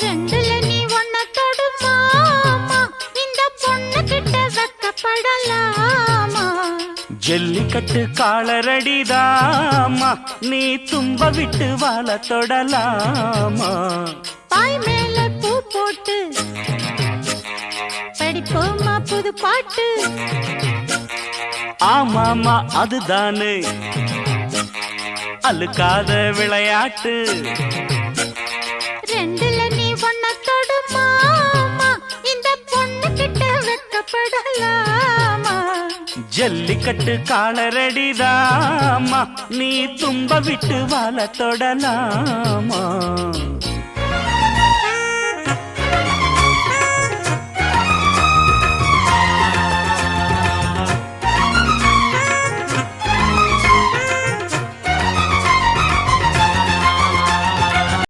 ரெண்டுல நீ ஒன்ன தொடுமாமா இந்த பொண்ணு கிட்ட வெக்கப்படலாமா ஜல்லிக்கட்டு காலரடிதாமா நீ தும்ப விட்டு வாழ தொடலாமா பாய் மேல பூ போட்டு படிப்போமா புது பாட்டு ஆமாமா அதுதானே அழுக்காத விளையாட்டு ரெண்டுல நீ ஒன்ன தொடுமாமா இந்த பொண்ணு கிட்ட வெக்கப்படலாமா ஜல்லிக்கட்டு காலரடிதாமா நீ தும்ப விட்டு வாழ தொடலாமா